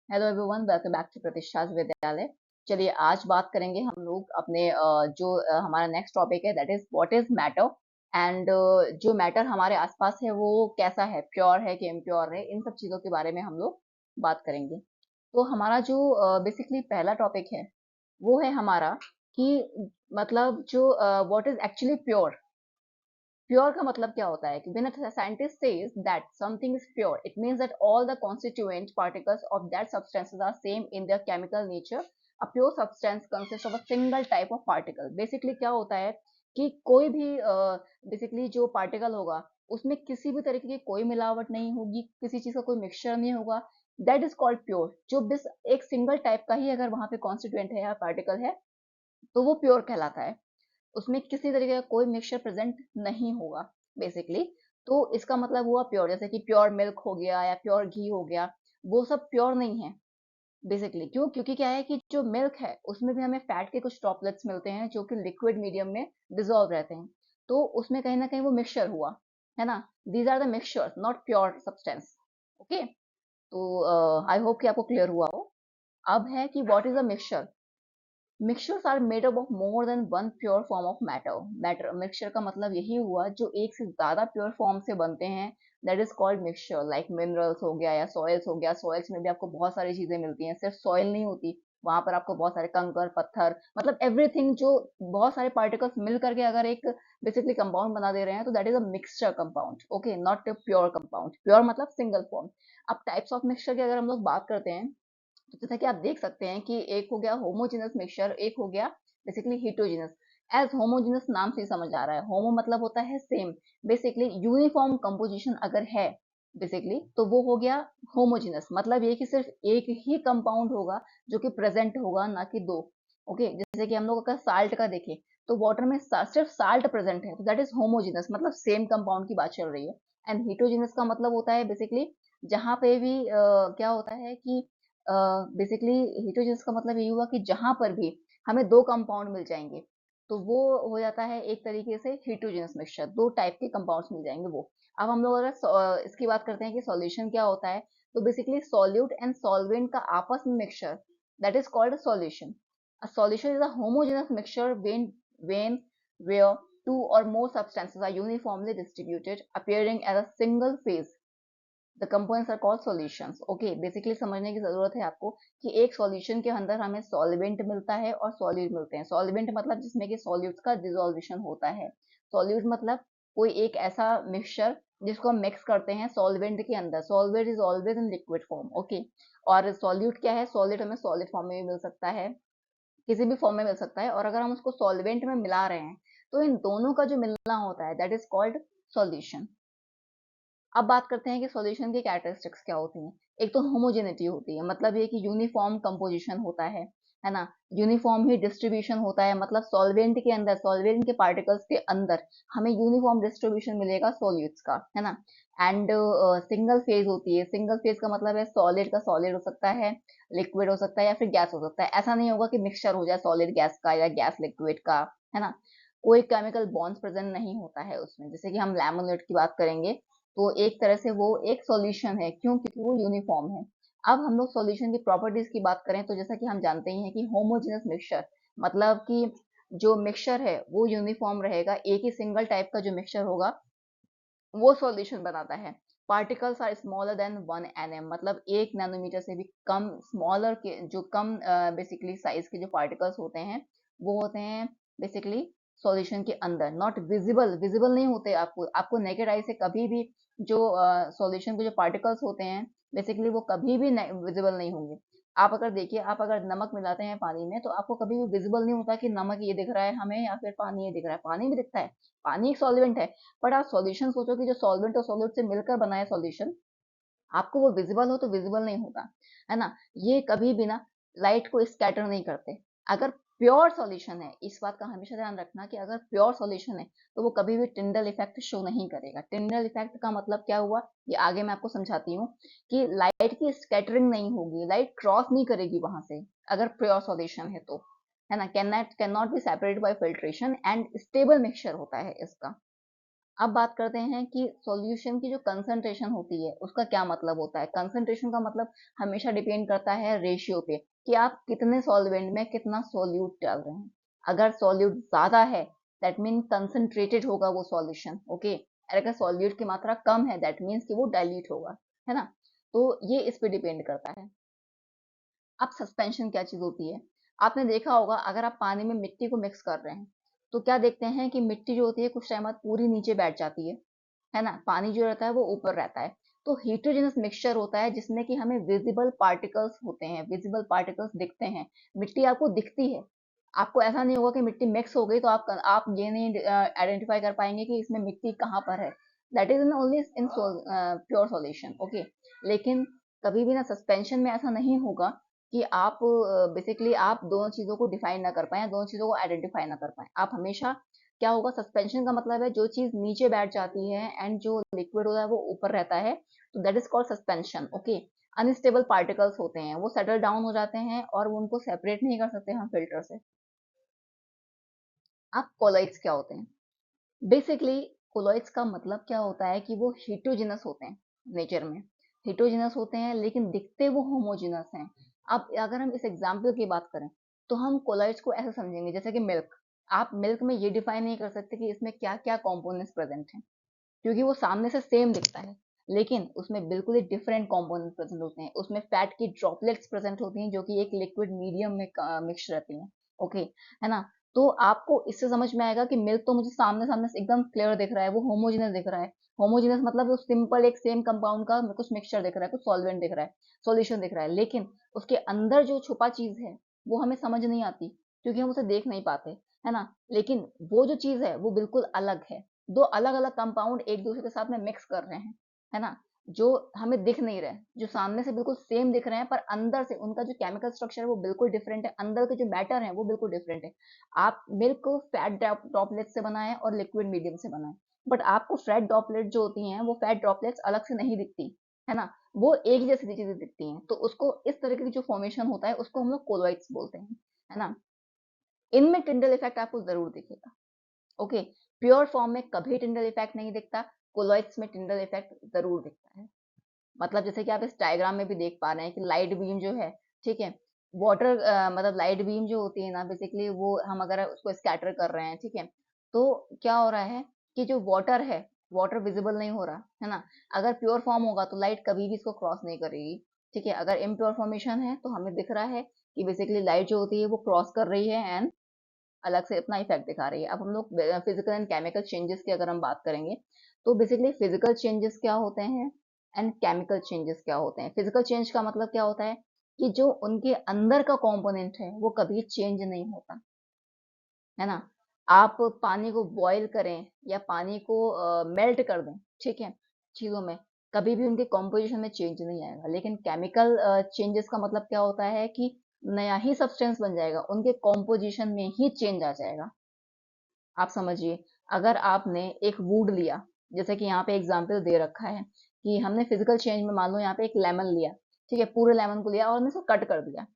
Hello everyone, welcome back to Pratishtha Vidyalaya. चलिए आज बात करेंगे हम लोग अपने हमारा नेक्स्ट टॉपिक है, that is what is matter. And जो मैटर हमारे आसपास है वो कैसा है, प्योर है कि इम्प्योर है, इन सब चीज़ों के बारे में हम लोग बात करेंगे। तो हमारा जो बेसिकली पहला टॉपिक है वो है हमारा कि मतलब जो what is actually pure. Pure का मतलब क्या होता है कि when a scientist says that something is pure, it means that all the constituent particles of that substances are same in their chemical nature. A pure substance consists of a single type of particle. Basically क्या होता है कि कोई भी basically जो particle होगा उसमें किसी भी तरीके की कोई मिलावट नहीं होगी, किसी चीज का कोई मिक्सचर नहीं होगा। That is called pure. जो बस एक सिंगल टाइप का ही अगर वहां पे कॉन्स्टिट्यूएंट है या पार्टिकल है तो वो प्योर कहलाता है। उसमें किसी तरीके का कोई मिक्सचर प्रेजेंट नहीं होगा बेसिकली। तो इसका मतलब हुआ प्योर। जैसे कि प्योर मिल्क हो गया या प्योर घी हो गया, वो सब प्योर नहीं है बेसिकली। क्यों? क्योंकि क्या है कि जो मिल्क है उसमें भी हमें फैट के कुछ ड्रॉपलेट्स मिलते हैं जो कि लिक्विड मीडियम में डिजोल्व रहते हैं। तो उसमें कहीं ना कहीं वो मिक्सचर हुआ है ना। These are the mixture, not pure substance. Okay, तो आई होप कि आपको क्लियर हुआ हो। अब है कि what is a mixture. Mixtures are made up of more than one pure form of matter. Matter mixture का मतलब यही हुआ जो एक से ज्यादा प्योर फॉर्म से बनते हैं, that is called mixture. Like minerals हो गया या सॉइल्स हो गया, सॉइल्स में भी आपको बहुत सारी चीजें मिलती हैं, सिर्फ सॉइल नहीं होती, वहां पर आपको बहुत सारे कंकर पत्थर मतलब एवरीथिंग, जो बहुत सारे पार्टिकल्स मिल करके अगर एक बेसिकली कंपाउंड बना दे रहे हैं तो that is a mixture compound. Okay, not a pure compound. Pure मतलब सिंगल फॉर्म। अब टाइप्स ऑफ मिक्सचर की अगर हम लोग बात करते हैं तो जैसा कि आप देख सकते हैं कि एक हो गया होमोजेनस मिक्सचर, एक हो गया बेसिकली हीटोजेनस। एज होमोजेनस नाम से ही समझ आ रहा है, होमो मतलब होता है सेम, बेसिकली यूनिफॉर्म कंपोजिशन अगर है बेसिकली तो वो हो गया होमोजेनस। मतलब ये कि सिर्फ एक ही कंपाउंड होगा जो कि प्रेजेंट होगा, ना कि दो। ओके, जैसे कि हम लोग अगर साल्ट का देखें तो वाटर में सिर्फ साल्ट प्रेजेंट है तो दैट इज होमोजेनस, मतलब सेम कंपाउंड की बात चल रही है। एंड हीटोजेनस का मतलब होता है बेसिकली जहां पे भी क्या होता है कि बेसिकली हीटोजेनस का मतलब ये हुआ कि जहां पर भी हमें दो कंपाउंड मिल जाएंगे तो वो हो जाता है एक तरीके से हीटोजेनस मिक्सचर। दो टाइप के कंपाउंड्स मिल जाएंगे वो। अब हम लोग अगर इसकी बात करते हैं कि सॉल्यूशन क्या होता है, तो बेसिकली सॉल्यूट एंड सॉल्वेंट का आपस में mixture, that is called a solution. A solution is a homogeneous mixture when where two or more substances are uniformly distributed appearing as a single phase, the components are called solutions. Okay, basically समझने की जरूरत है आपको कि एक solution के अंदर हमें सॉल्वेंट मिलता है और सॉल्यूट मिलते हैं। सॉल्वेंट मतलब जिसमें कि सॉल्यूट्स का डिसोल्यूशन होता है। सॉल्यूट मतलब कोई एक ऐसा मिक्सचर जिसको हम मिक्स करते हैं सॉल्वेंट के अंदर। Solvent is always in liquid form. Okay, और सॉल्यूट क्या है? सॉलिड हमें सॉलिड फॉर्म में भी मिल सकता है, किसी भी फॉर्म में मिल सकता है, और अगर हम उसको सॉल्वेंट में मिला रहे हैं तो इन दोनों का जो मिलना होता है दैट इज कॉल्ड सॉल्यूशन। अब बात करते हैं कि सॉल्यूशन की कैरेक्टरिस्टिक्स क्या होती हैं। एक तो होमोजेनिटी होती है, मतलब ये कि यूनिफॉर्म कंपोजिशन होता है ना। यूनिफॉर्म ही डिस्ट्रीब्यूशन होता है, मतलब सॉल्वेंट के अंदर, सॉल्वेंट के पार्टिकल्स के अंदर हमें यूनिफॉर्म डिस्ट्रीब्यूशन मिलेगा सॉल्यूट्स का, है ना। एंड सिंगल फेज होती है। सिंगल फेज का मतलब है सॉलिड का सॉलिड हो सकता है, लिक्विड हो सकता है या फिर गैस हो सकता है। ऐसा नहीं होगा कि मिक्सचर हो जाए सॉलिड गैस का या गैस लिक्विड का, है ना। कोई केमिकल बॉन्ड्स प्रेजेंट नहीं होता है उसमें। जैसे कि हम लेमोनेट की बात करेंगे तो एक तरह से वो एक सॉल्यूशन है, क्यों? क्योंकि वो यूनिफॉर्म है। अब हम लोग सॉल्यूशन की प्रॉपर्टीज की बात करें तो जैसा कि हम जानते ही हैं कि होमोजेनस मिक्सचर मतलब कि जो मिक्सचर है वो यूनिफॉर्म रहेगा, एक ही सिंगल टाइप का जो मिक्सचर होगा वो सॉल्यूशन बनाता है। Particles are smaller than 1 nm, मतलब 1 नैनोमीटर से भी कम, स्मॉलर के जो कम बेसिकली साइज के जो पार्टिकल्स होते हैं वो होते हैं बेसिकली सॉल्यूशन के अंदर। नॉट विजिबल, विजिबल नहीं होते आपको, आपको नेकेड आई से कभी भी जो सॉल्यूशन के जो पार्टिकल्स होते हैं बेसिकली वो कभी भी विजिबल नहीं होंगे। आप अगर देखिए, आप अगर नमक मिलाते हैं पानी में तो आपको कभी भी विजिबल नहीं होता कि नमक ये दिख रहा है हमें या फिर पानी ये दिख रहा है। पानी भी दिखता है, पानी एक सॉल्वेंट है, बट आप सॉल्यूशन सोचो कि जो सॉल्वेंट और सॉल्यूट से मिलकर बना है सॉल्यूशन, आपको वो विजिबल हो तो विजिबल नहीं होता, है ना। ये कभी भी ना लाइट को स्कैटर नहीं करते। अगर प्योर सॉल्यूशन है, इस बात का हमेशा ध्यान रखना कि अगर प्योर सॉल्यूशन है तो वो कभी भी टिंडल इफेक्ट शो नहीं करेगा। टिंडल इफेक्ट का मतलब क्या हुआ, ये आगे मैं आपको समझाती हूँ कि लाइट की स्कैटरिंग नहीं होगी, लाइट क्रॉस नहीं करेगी वहां से अगर प्योर सॉल्यूशन है तो, है ना। Can not be separated by filtration and stable mixture होता है इसका। अब बात करते हैं कि सॉल्यूशन की जो कंसंट्रेशन होती है उसका क्या मतलब होता है। कंसंट्रेशन का मतलब हमेशा डिपेंड करता है रेशियो पे कि आप कितने सॉल्वेंट में कितना सॉल्यूट डाल रहे हैं। अगर सॉल्यूट ज्यादा है दैट मीन कंसंट्रेटेड होगा वो सॉल्यूशन, ओके। अगर सॉल्यूट की मात्रा कम है दैट मीन्स कि वो डाइल्यूट होगा, है ना। तो ये इस पे डिपेंड करता है। अब सस्पेंशन क्या चीज होती है, आपने देखा होगा अगर आप पानी में मिट्टी को मिक्स कर रहे हैं तो क्या देखते हैं कि मिट्टी जो होती है कुछ टाइम बाद पूरी नीचे बैठ जाती है ना, पानी जो रहता है वो ऊपर रहता है। तो हेटेरोजेनस मिक्सचर होता है जिसमें कि हमें विजिबल पार्टिकल्स होते हैं, विजिबल पार्टिकल्स दिखते हैं। मिट्टी आपको दिखती है, आपको ऐसा नहीं होगा कि मिट्टी मिक्स हो गई तो आप ये नहीं आइडेंटिफाई कर पाएंगे कि इसमें मिट्टी कहाँ पर है। That is only in pure solution, okay. लेकिन कभी भी ना सस्पेंशन में ऐसा नहीं होगा कि आप बेसिकली आप दोनों चीजों को डिफाइन ना कर पाए, दोनों चीजों को आइडेंटिफाई ना कर पाए। आप हमेशा क्या होगा, सस्पेंशन का मतलब है जो चीज नीचे बैठ जाती है एंड जो लिक्विड होता है वो ऊपर रहता है, तो that is called suspension, okay. Unstable particles होते हैं, वो सेटल डाउन हो जाते हैं और वो उनको सेपरेट नहीं कर सकते हम फिल्टर से। अब कोलॉइड्स क्या होते हैं, बेसिकली कोलॉइड्स का मतलब क्या होता है कि वो हीटोजिनस होते हैं, नेचर में हीटोजिनस होते हैं लेकिन दिखते वो होमोजिनस हैं। अब अगर हम इस एग्जाम्पल की बात करें तो हम कोलॉइड्स को ऐसे समझेंगे जैसे कि मिल्क। आप मिल्क में ये डिफाइन नहीं कर सकते कि इसमें क्या क्या कंपोनेंट्स प्रेजेंट हैं, क्योंकि वो सामने से सेम दिखता है लेकिन उसमें बिल्कुल ही डिफरेंट कंपोनेंट प्रेजेंट होते हैं। उसमें फैट की ड्रॉपलेट्स प्रेजेंट होती हैं जो कि एक लिक्विड मीडियम में मिक्स रहती हैं, ओके, है ना। तो आपको इससे समझ में आएगा कि मिल्क तो मुझे सामने सामने से एकदम क्लियर दिख रहा है, वो होमोजेनस दिख रहा है। होमोजेनस मतलब वो सिंपल एक सेम कंपाउंड का कुछ मिक्सचर दिख रहा है, कुछ सॉल्वेंट दिख रहा है, सॉल्यूशन दिख रहा है, लेकिन उसके अंदर जो छुपा चीज है वो हमें समझ नहीं आती क्योंकि हम उसे देख नहीं पाते, है ना। लेकिन वो जो चीज है वो बिल्कुल अलग है। दो अलग अलग कंपाउंड एक दूसरे के साथ में मिक्स कर रहे हैं, है ना, जो हमें दिख नहीं रहे, जो सामने से बिल्कुल सेम दिख रहे हैं पर अंदर से उनका जो केमिकल स्ट्रक्चर है वो बिल्कुल डिफरेंट है, अंदर के जो मैटर है वो बिल्कुल डिफरेंट है। आप मिल्क को फैट ड्रॉपलेट से बनाए और लिक्विड मीडियम से बनाए, बट आपको फैट ड्रॉपलेट जो होती हैं वो फैट ड्रॉपलेट्स अलग से नहीं दिखती, है ना, वो एक ही जैसी चीजें दिखती हैं। तो उसको इस तरीके की जो फॉर्मेशन होता है उसको हम लोग कोलॉइड्स बोलते हैं, है ना। इनमें टिंडल इफेक्ट आपको जरूर दिखेगा, ओके। प्योर फॉर्म में कभी टिंडल इफेक्ट नहीं दिखता, कोलॉइड्स में टिंडल इफेक्ट जरूर दिखता है। मतलब जैसे कि आप इस डायग्राम में भी देख पा रहे हैं कि लाइट बीम जो है, ठीक है, वाटर मतलब लाइट बीम जो होती है ना बेसिकली वो हम अगर उसको स्कैटर कर रहे हैं, ठीक है, तो क्या हो रहा है कि जो वाटर है, वाटर विजिबल नहीं हो रहा, है ना। अगर प्योर फॉर्म होगा तो लाइट कभी भी इसको क्रॉस नहीं करेगी, ठीक है। अगर इम्प्योर फॉर्मेशन है तो हमें दिख रहा है कि बेसिकली लाइट जो होती है वो क्रॉस कर रही है एंड अलग से अपना इफेक्ट दिखा रही है। अब हम लोग फिजिकल एंड केमिकल चेंजेस की अगर हम बात करेंगे तो बेसिकली फिजिकल चेंजेस क्या होते हैं एंड केमिकल चेंजेस क्या होते हैं। फिजिकल चेंज का मतलब क्या होता है कि जो उनके अंदर का कंपोनेंट है वो कभी चेंज नहीं होता, है ना। आप पानी को बॉईल करें या पानी को मेल्ट कर दें, ठीक है, चीजों में कभी भी उनके कॉम्पोजिशन में चेंज नहीं आएगा। लेकिन केमिकल चेंजेस का मतलब क्या होता है कि नया ही सब्सटेंस बन जाएगा, उनके कॉम्पोजिशन में ही चेंज आ जाएगा। आप समझिए, अगर आपने एक वुड लिया, जैसे कि यहाँ पे एग्जाम्पल दे रखा है कि हमने फिजिकल चेंज में मान लो यहाँ पे एक लेमन लिया, ठीक है, पूरे लेमन को लिया और हमने इसको कट कर दिया।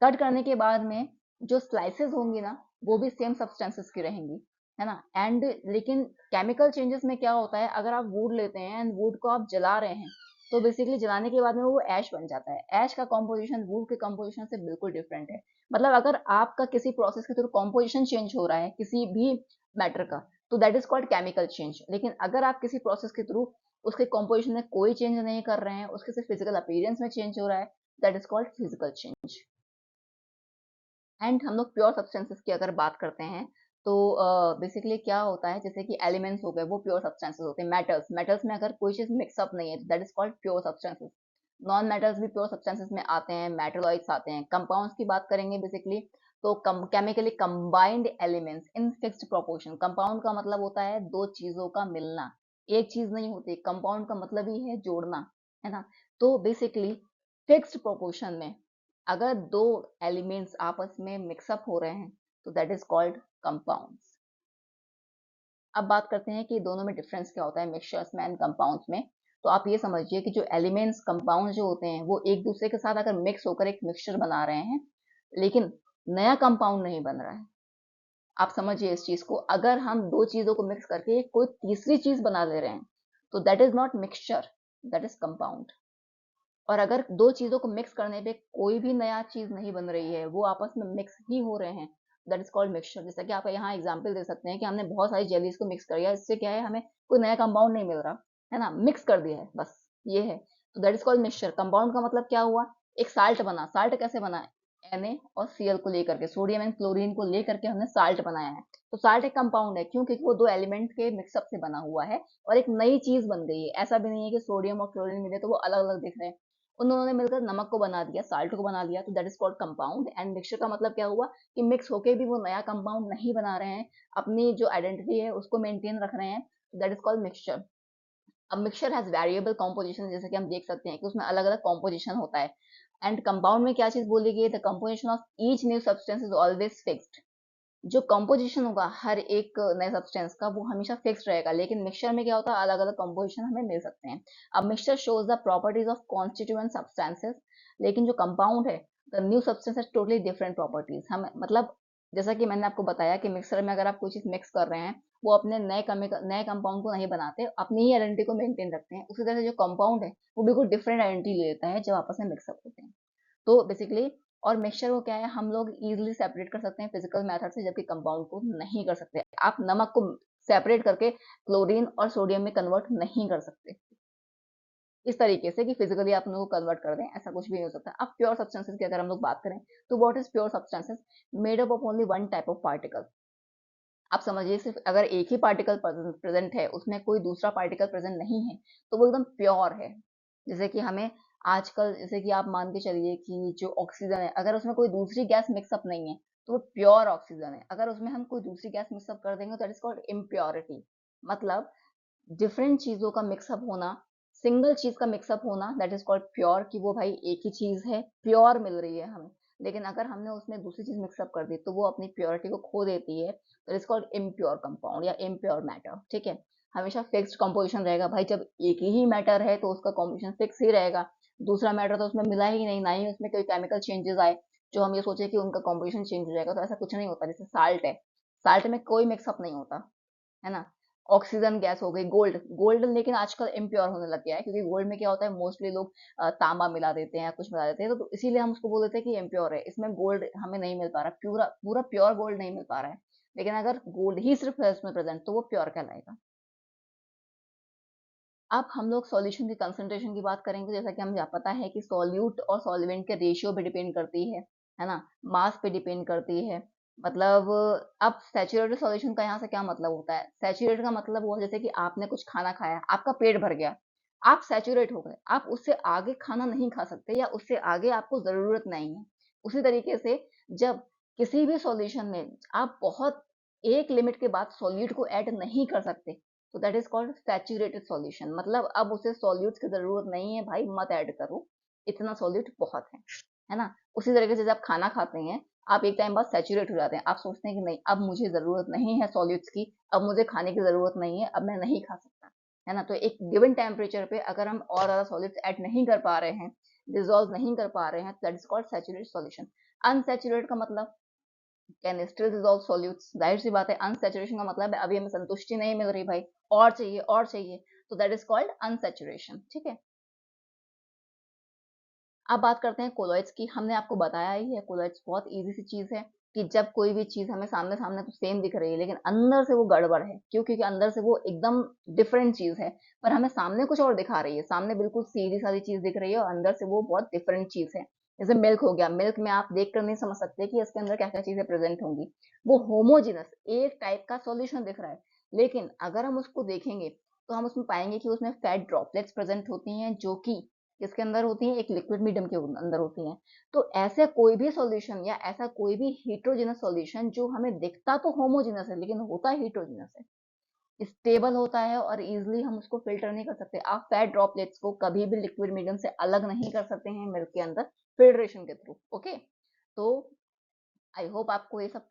कट करने के बाद में जो स्लाइसेस होंगी ना वो भी सेम सब्सटेंसेस की रहेंगी, है ना। एंड लेकिन केमिकल चेंजेस में क्या होता है, अगर आप वुड लेते हैं एंड वुड को आप जला रहे हैं तो बेसिकली जलाने के बाद में वो ऐश बन जाता है। ऐश का कॉम्पोजिशन वुड के कॉम्पोजिशन से बिल्कुल डिफरेंट है। मतलब अगर आपका किसी प्रोसेस के थ्रू कॉम्पोजिशन चेंज हो रहा है किसी भी मैटर का तो that is called chemical change. लेकिन अगर आप किसी प्रोसेस के थ्रू उसके कॉम्पोजिशन में कोई चेंज नहीं कर रहे हैं, उसके सिर्फ फिजिकल अपीयरेंस में चेंज हो रहा है, that is called physical change. And हम लोग प्योर सब्सटेंसेस की अगर बात करते हैं तो बेसिकली क्या होता है, जैसे कि एलिमेंट्स हो गए वो प्योर सब्सटेंसेस होते हैं। मेटल्स, मेटल्स में अगर कोई चीज मिक्सअप नहीं है that is called pure substances. Non metals भी प्योर सब्सटेंसेस में आते हैं, मेटलॉइड्स आते हैं। कंपाउंड्स की बात करेंगे बेसिकली तो chemically combined elements in fixed proportion. Compound का मतलब होता है दो चीजों का मिलना, एक चीज नहीं होती। कंपाउंड का मतलब ही है जोड़ना, है ना। तो बेसिकली फिक्स्ड प्रोपोर्शन में अगर दो एलिमेंट्स आपस में मिक्सअप हो रहे हैं तो दैट इज कॉल्ड कंपाउंड्स। अब बात करते हैं कि दोनों में डिफरेंस क्या होता है, मिक्सचर्स में एंड कंपाउंड्स में। तो आप ये समझिए कि जो एलिमेंट्स कंपाउंड जो होते हैं वो एक दूसरे के साथ अगर मिक्स होकर एक मिक्सचर बना रहे हैं लेकिन नया कंपाउंड नहीं बन रहा है। आप समझिए इस चीज को, अगर हम दो चीजों को मिक्स करके कोई तीसरी चीज बना ले रहे हैं तो that is not mixture, that is compound. और अगर दो चीजों को मिक्स करने पे कोई भी नया चीज नहीं बन रही है, वो आपस में मिक्स ही हो रहे हैं, दैट इज कॉल्ड मिक्सचर। जैसा कि आप यहाँ एग्जांपल दे सकते हैं कि हमने बहुत सारी जेलीज को मिक्स कर दिया, इससे क्या है, हमें कोई नया कंपाउंड नहीं मिल रहा है ना, मिक्स कर दिया है बस, ये है। तो that is called mixture. Compound का मतलब क्या हुआ, एक साल्ट बना। साल्ट कैसे बना, Na और Cl को लेकर के, सोडियम एंड क्लोरीन को लेकर के हमने साल्ट बनाया है। तो साल्ट एक कंपाउंड है, क्यों, क्योंकि वो दो एलिमेंट के मिक्सअप से बना हुआ है और एक नई चीज बन गई है। ऐसा भी नहीं है कि सोडियम और क्लोरीन मिले तो वो अलग अलग दिख रहे हैं, उन्होंने मिलकर नमक को बना दिया, साल्ट को बना लिया, तो that is called compound. And mixture का मतलब क्या हुआ कि मिक्स होके भी वो नया कंपाउंड नहीं बना रहे हैं, अपनी जो आइडेंटिटी है उसको मेंटेन रख रहे हैं, दैट इज कॉल्ड मिक्सचर। अब मिक्सचर हैज वेरिएबल कॉम्पोजिशन, जैसे कि हम देख सकते हैं कि उसमें अलग अलग कॉम्पोजिशन होता है। एंड कंपाउंड में क्या चीज बोली गई है, the composition of each new substance is always fixed. जो कंपोजिशन होगा हर एक नए सब्सटेंस का वो हमेशा फिक्स रहेगा, लेकिन मिक्सचर में क्या होता है, अलग अलग कंपोजिशन हमें मिल सकते हैं। अब mixture shows the properties of constituent substances, लेकिन जो कंपाउंड है, the new substance has totally different properties. हम मतलब जैसा कि मैंने आपको बताया कि मिक्सर में अगर आप कोई चीज मिक्स कर रहे हैं, वो अपने नए कंपाउंड को नहीं बनाते, अपनी ही आइडेंटिटी को मेंटेन रखते हैं। उसी तरह से जो कंपाउंड है वो बिल्कुल डिफरेंट आइडेंटिटी ले लेता है जब आपस में मिक्सअप होते हैं। तो बेसिकली, और मिक्सचर को क्या है, हम लोग इजीली सेपरेट कर सकते हैं फिजिकल मेथड से, जबकि कंपाउंड को नहीं कर सकते। आप नमक को सेपरेट करके क्लोरीन और सोडियम में कन्वर्ट नहीं कर सकते इस तरीके से कि फिजिकली आप उनको कन्वर्ट कर दें, ऐसा कुछ भी नहीं हो सकता। अब प्योर सब्सटेंसेस की अगर हम लोग बात करें, तो what is pure substances, made up of only one type of particle. आप समझिए, सिर्फ अगर एक ही पार्टिकल प्रेजेंट है, उसमें कोई दूसरा पार्टिकल प्रेजेंट नहीं है, तो वो एकदम प्योर है। जैसे कि हमें आजकल, जैसे कि आप मान के चलिए कि जो ऑक्सीजन है, अगर उसमें कोई दूसरी गैस मिक्सअप नहीं है तो वो प्योर ऑक्सीजन है। अगर उसमें हम कोई दूसरी गैस मिक्सअप कर देंगे तो दैट इज कॉल्ड इम्प्योरिटी। मतलब डिफरेंट चीजों का मिक्सअप होना, सिंगल चीज का मिक्सअप होना, दैट इज कॉल्ड प्योर, कि वो भाई एक ही चीज है, प्योर मिल रही है हमें। लेकिन अगर हमने उसमें दूसरी चीज मिक्सअप कर दी तो वो अपनी प्योरिटी को खो देती है, तो इट्स कॉल्ड इम्प्योर कंपाउंड या इम्प्योर मैटर। ठीक है, हमेशा फिक्स्ड कंपोजिशन रहेगा भाई, जब एक ही मैटर है तो उसका कॉम्पोजिशन फिक्स ही रहेगा। दूसरा मैटर तो उसमें मिला ही नहीं, ना ही उसमें कोई केमिकल चेंजेस आए जो हम ये सोचे कि उनका कॉम्पोजिशन चेंज हो जाएगा, तो ऐसा कुछ नहीं होता। जैसे साल्ट है, साल्ट में कोई मिक्सअप नहीं होता है ना। ऑक्सीजन गैस हो गई, गोल्ड, गोल्ड लेकिन आजकल इम्प्योर होने लग गया है, क्योंकि गोल्ड में क्या होता है, मोस्टली लोग तांबा मिला देते हैं या कुछ मिला देते हैं, तो इसीलिए हम उसको बोल देते हैं कि इम्प्योर है। इसमें गोल्ड हमें नहीं मिल पा रहा, पूरा पूरा प्योर गोल्ड नहीं मिल पा रहा है। लेकिन अगर गोल्ड ही सिर्फ है उसमें प्रेजेंट तो वो प्योर कहलाएगा। अब हम लोग सॉल्यूशन की कंसंट्रेशन की बात करेंगे। जैसा कि हमें पता है कि सॉल्यूट और सॉल्वेंट के रेशियो पे डिपेंड करती है ना, मास पे डिपेंड करती है। मतलब अब सैचुरेटेड सॉल्यूशन का यहाँ से क्या मतलब होता है, सैचुरेटेड का मतलब हुआ जैसे कि आपने कुछ खाना खाया, आपका पेट भर गया, आप सैचुरेट हो गए, आप उससे आगे खाना नहीं खा सकते या उससे आगे आपको जरूरत नहीं है। उसी तरीके से जब किसी भी सॉल्यूशन में आप बहुत एक लिमिट के बाद सॉल्यूट को ऐड नहीं कर सकते, तो that is called saturated solution. मतलब अब उसे सॉल्यूट्स की जरूरत नहीं है भाई, मत ऐड करो, इतना सॉल्यूट बहुत है ना। उसी तरीके से जब खाना खाते हैं, आप एक टाइम बाद सैचुरेट हो जाते हैं, आप सोचते हैं कि नहीं अब मुझे जरूरत नहीं है सॉल्यूट्स की, अब मुझे खाने की जरूरत नहीं है, अब मैं नहीं खा सकता, है ना। तो एक गिवन टेम्परेचर पे अगर हम और ज्यादा सॉल्यूट्स ऐड नहीं कर पा रहे हैं, डिजोल्व नहीं कर पा रहे हैं, that is called saturated solution. Unsaturated का मतलब कैन स्टिल डिसॉल्व सॉल्यूट्स, जाहिर सी बात है। अनसैचुरेशन का मतलब है अभी हमें संतुष्टि नहीं मिल रही भाई, और चाहिए और चाहिए, तो दैट इज कॉल्ड अनसैचुरेशन। ठीक है, अब बात करते हैं कोलॉइड्स की। हमने आपको बताया ही है, कोलॉइड्स बहुत इजी सी चीज है कि जब कोई भी चीज हमें सामने सामने तो सेम दिख रही है, लेकिन अंदर से वो गड़बड़ है। क्यों, क्योंकि अंदर से वो एकदम डिफरेंट चीज है, पर हमें सामने कुछ और दिखा रही है। सामने बिल्कुल सीधी सारी चीज दिख रही है और अंदर से वो बहुत डिफरेंट चीज है। जैसे मिल्क हो गया, मिल्क में आप देख कर नहीं समझ सकते कि इसके अंदर क्या क्या चीजें प्रेजेंट होंगी। वो होमोजिनस एक टाइप का सॉल्यूशन दिख रहा है, लेकिन अगर हम उसको देखेंगे तो हम उसमें पाएंगे कि उसमें फैट ड्रॉपलेट्स प्रेजेंट होती हैं, जो कि किसके अंदर होती हैं, एक लिक्विड मीडियम के अंदर होती हैं। तो ऐसे कोई भी सॉल्यूशन या ऐसा कोई भी हेटेरोजेनस सॉल्यूशन जो हमें दिखता तो होमोजेनस है लेकिन होता हेटेरोजेनस है, स्टेबल होता है और इजीली हम उसको फिल्टर नहीं कर सकते। आप फैट ड्रॉपलेट्स को कभी भी लिक्विड मीडियम से अलग नहीं कर सकते हैं मिल्क के अंदर फिल्ट्रेशन के थ्रू। ओके, तो आई होप आपको ये सब